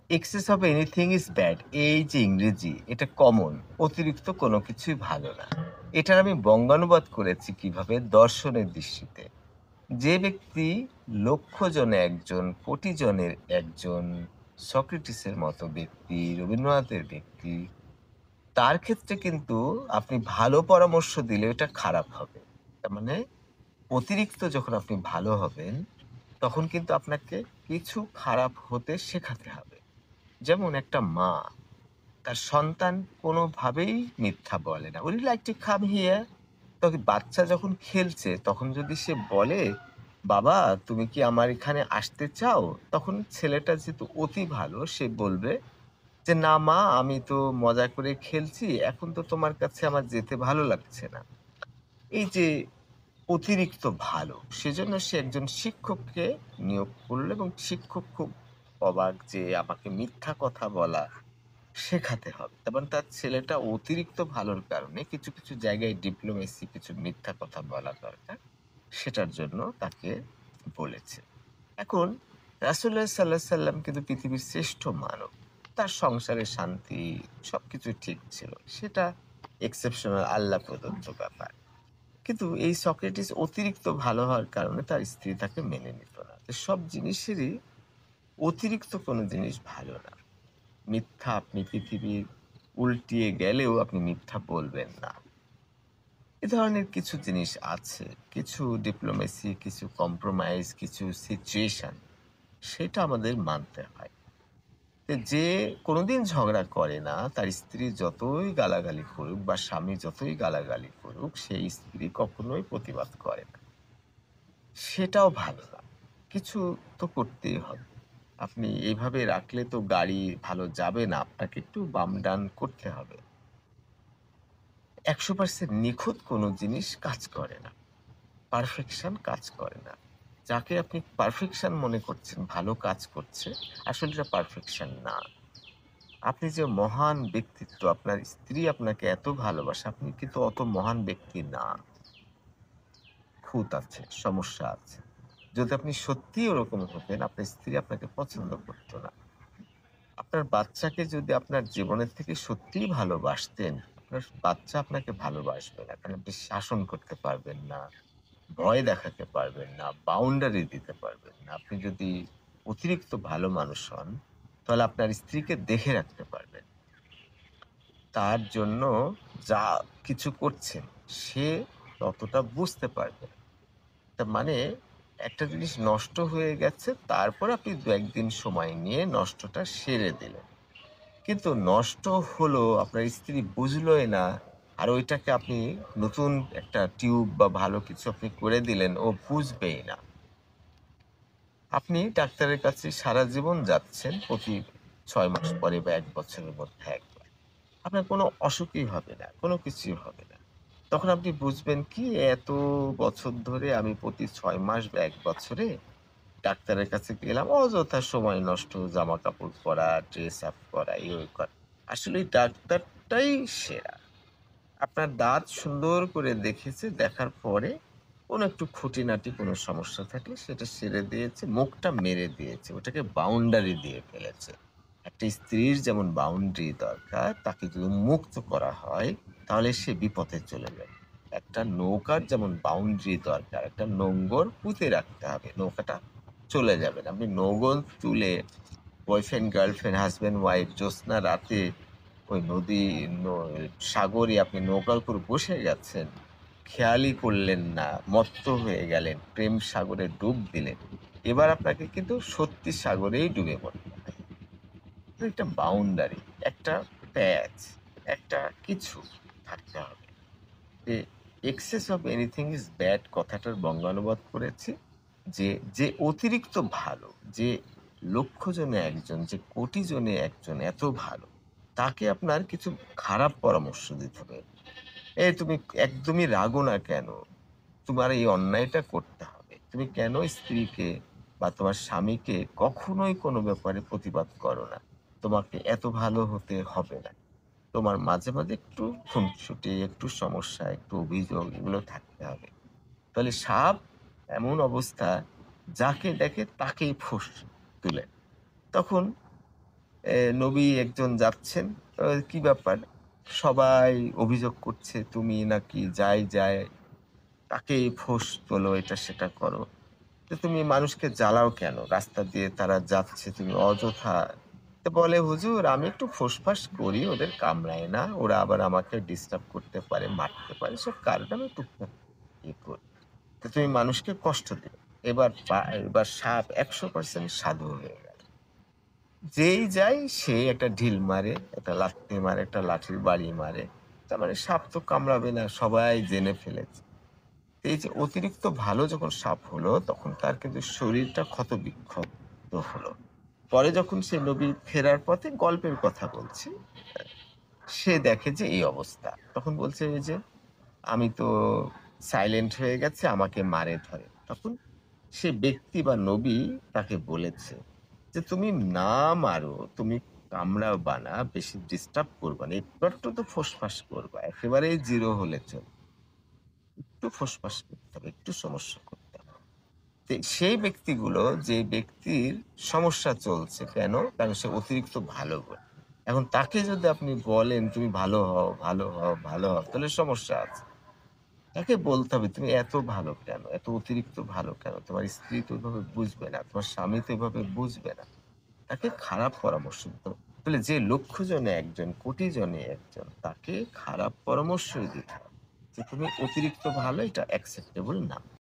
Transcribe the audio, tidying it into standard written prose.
Access of anything is bad, এই যে ইংরেজি, এটা কমন। অতিরিক্ত কোনো কিছুই ভালো না। এটার আমি বঙ্গানুবাদ করেছি কিভাবে, দর্শনের দৃষ্টিতে। যে ব্যক্তি লক্ষ জনে একজন, কোটি জনের একজন, সক্রেটিসের মতো ব্যক্তি, রবীন্দ্রনাথের ব্যক্তি, তার ক্ষেত্রে কিন্তু আপনি ভালো পরামর্শ দিলে এটা খারাপ হবে। তার মানে অতিরিক্ত যখন আপনি ভালো হবেন, তখন কিন্তু আপনাকে কিছু খারাপ হতে শেখাতে হবে। যেমন একটা মা তার সন্তান কোনোভাবেই মিথ্যা বলে না। "Would you like to come here?" তখন বাচ্চা যখন খেলছে, তখন যদি সে বলে, "বাবা, তুমি কি আমার এখানে আসতে চাও?" তখন ছেলেটা যেহেতু অতি ভালো, সে বলবে যে, "না মা, আমি তো মজা করে খেলছি। এখন তো তোমার কাছে আমার যেতে ভালো লাগছে না।" এই যে অতিরিক্ত ভালো, সেজন্য সে একজন শিক্ষককে নিয়োগ করল এবং শিক্ষক খুব অবাক যে আমাকে মিথ্যা কথা বলা শেখাতে হবে। তার মানে তার ছেলেটা অতিরিক্ত ভালোর কারণে কিছু, কিছু জায়গায় ডিপ্লোমেসি, কিছু মিথ্যা কথা বলা দরকার। সেটার জন্য তাকে বলেছে। এখন রাসূলুল্লাহ সাল্লাল্লাহু আলাইহি সাল্লাম কিন্তু পৃথিবীর শ্রেষ্ঠ মানব। তার সংসারে শান্তি, সবকিছু ঠিক ছিল। সেটা এক্সেপশনাল, আল্লাহ প্রদত্ত ব্যাপার। কিন্তু এই সক্রেটিস অতিরিক্ত ভালো হওয়ার কারণে তার স্ত্রী তাকে মেনে নিত না। তো সব জিনিসেরই অতিরিক্ত কোনো জিনিস ভালো না। মিথ্যা আপনি পৃথিবীর উল্টিয়ে গেলেও আপনি মিথ্যা বলবেন না। এ ধরনের কিছু জিনিস আছে। কিছু ডিপ্লোমেসি, কিছু কম্প্রোমাইজ, কিছু সিচুয়েশন, সেটা আমাদের মানতে হয়। যে কোনোদিন ঝগড়া করে না, তার স্ত্রী যতই গালাগালি করুক বা স্বামী যতই গালাগালি করুক, সেই স্ত্রী কখনোই প্রতিবাদ করে না। সেটাও ভালো না। কিছু তো করতেই হবে। আপনি এভাবে রাখলে তো গাড়ি ভালো যাবে না। আপনাকে একটু বাম-ডান করতে হবে। ১০০% নিখুঁত কোনো জিনিস কাজ করে না। পারফেকশন কাজ করে না। যাকে আপনি পারফেকশন মনে করছেন, ভালো কাজ করছে, আসলে এটা পারফেকশন না। আপনি যে মহান ব্যক্তিত্ব, আপনার স্ত্রী আপনাকে এত ভালোবাসে, আপনি কিন্তু অত মহান ব্যক্তি না। খুঁত আছে, সমস্যা আছে। যদি আপনি সত্যিই ওরকম হতেন, আপনার স্ত্রী আপনাকে পছন্দ করত না। আপনার বাচ্চাকে যদি আপনার জীবনের থেকে সত্যিই ভালোবাসতেন, আপনার বাচ্চা আপনাকে ভালোবাসবে না। কারণ আপনি শাসন করতে পারবেন না, ভয় দেখাতে পারবেন না, বাউন্ডারি দিতে পারবেন না। আপনি যদি অতিরিক্ত ভালো মানুষ হন, তাহলে আপনার স্ত্রীকে দেখে রাখতে পারবেন। তার জন্য যা কিছু করছেন, সে ততটা বুঝতে পারবে না। তার মানে একটা জিনিস নষ্ট হয়ে গেছে, তারপরে আপনি ২-১ দিন সময় নিয়ে নষ্টটা সেরে দিলেন। কিন্তু নষ্ট হলো, আপনার স্ত্রী বুঝলোই না। আর ওইটাকে আপনি নতুন একটা টিউব বা ভালো কিছু আপনি করে দিলেন, ও বুঝবেই না। আপনি ডাক্তারের কাছে সারা জীবন যাচ্ছেন, প্রতি ৬ মাস পরে বা ১ বছরের মধ্যে একবার। আপনার কোনো অসুখই হবে না, কোনো কিছুই হবে না। তখন আপনি বুঝবেন কি, এত বছর ধরে আমি প্রতি ৬ মাস বা ১ বছরে ডাক্তারের কাছে গেলাম, অযথা সময় নষ্ট, জামাকাপড় পরা, ড্রেস আপ করা, এই ওই করা। আসলে এই ডাক্তারটাই সেরা। আপনার দাঁত সুন্দর করে দেখেছে, দেখার পরে কোনো একটু খুঁটিনাটি কোনো সমস্যা থাকলে সেটা সেরে দিয়েছে, মুখটা মেরে দিয়েছে। ওটাকে বাউন্ডারি দিয়ে ফেলেছে। একটা স্ত্রীর যেমন বাউন্ডারি দরকার, তাকে যদি মুক্ত করা হয়, তাহলে সে বিপথে চলে যাবে। একটা নৌকার যেমন বাউন্ডারি দরকার, একটা নোঙ্গর পুঁতে রাখতে হবে। নৌকাটা চলে যাবে না। আপনি নোঙ্গর তুলে বয়ফ্রেন্ড, গার্লফ্রেন্ড, হাসব্যান্ড, ওয়াইফ জ্যোৎস্না রাতে ওই নদী, ন সাগরে আপনি নৌকার উপর বসে গেছেন। খেয়ালই করলেন না, মত্ত হয়ে গেলেন, প্রেম সাগরে ডুব দিলেন। এবার আপনাকে কিন্তু সত্যি সাগরেই ডুবে পড়তে হবে। একটা বাউন্ডারি, একটা প্যাচ, একটা কিছু থাকতে হবে। যে access of anything is bad কথাটার বঙ্গানুবাদ করেছি যে, যে অতিরিক্ত ভালো, যে লক্ষ জনে একজন, যে কোটি জনে একজন এত ভালো, তাকে আপনার কিছু খারাপ পরামর্শ দিতে হবে। "এই তুমি একদমই রাগো না কেন? তোমার এই অন্যায়টা করতে হবে। তুমি কেন স্ত্রীকে বা তোমার স্বামীকে কখনোই কোনো ব্যাপারে প্রতিবাদ করো না? তোমাকে এত ভালো হতে হবে না।" তোমার মাঝে, মাঝে একটু খুনসুটি, একটু সমস্যা, একটু অভিযোগ, এগুলো থাকতে হবে। তাহলে সাপ এমন অবস্থা, যাকে দেখে তাকেই ফুস তুলে। তখন নবী একজন যাচ্ছেন। কি ব্যাপার? সবাই অভিযোগ করছে তুমি নাকি যায় তাকেই ফোঁস তোলো, এটা সেটা করো। তো তুমি মানুষকে জ্বালাও কেন? রাস্তা দিয়ে তারা যাচ্ছে, তুমি অযথা। তো বলে, "হুজুর আমি একটু ফোঁস-ফাঁস করি, ওদের কামড়ায় না। ওরা আবার আমাকে ডিস্টার্ব করতে পারে, মারতে পারে। এসব কারণে আমি টুকটাক করি। তো তুমি মানুষকে কষ্ট দিও।" এবার সাপ ১০০% সাধু হয়ে গেল। যেই যায় সে একটা ঢিল মারে, একটা লাথি মারে, একটা লাঠির বাড়ি মারে। তার মানে সাপ তো কামড়াবে না, সবাই জেনে ফেলেছে। এই যে অতিরিক্ত ভালো যখন সাপ হলো, তখন তার কিন্তু শরীরটা ক্ষত-বিক্ষত হলো। পরে যখন সে নবী ফেরার পথে গল্পের কথা বলছি, সে দেখে যে এই অবস্থা। তখন বলছে এই যে, "আমি তো সাইলেন্ট হয়ে গেছে, আমাকে মারে ধরে।" তখন সে ব্যক্তি বা নবী তাকে বলেছে যে, "তুমি না মারো, তুমি কামড়াবা না, বেশি ডিস্টার্ব করবা না। একটু আধটু তো ফোঁস-ফাঁস করবা। একেবারেই 0 হলে চলবে। একটু ফোঁস-ফাঁস করতে হবে, একটু সমস্যা করতে হবে।" সেই ব্যক্তিগুলো, যে ব্যক্তির সমস্যা চলছে কেন? কারণ সে অতিরিক্ত ভালো বলে। এখন তাকে যদি আপনি বলেন, "তুমি ভালো হও, ভালো হও, ভালো হও," তাহলে সমস্যা আছে। তাকে বলতে হবে, "তুমি এত ভালো কেন? এত অতিরিক্ত ভালো কেন? তোমার স্ত্রী তো এভাবে বুঝবে না, তোমার স্বামী তো এভাবে বুঝবে না।" তাকে খারাপ পরামর্শ দিতে হবে। তাহলে যে লক্ষ জনে একজন, কোটি জনে একজন, তাকে খারাপ পরামর্শই দিতে হবে। যে তুমি অতিরিক্ত ভালো, এটা অ্যাকসেপ্টেবল না।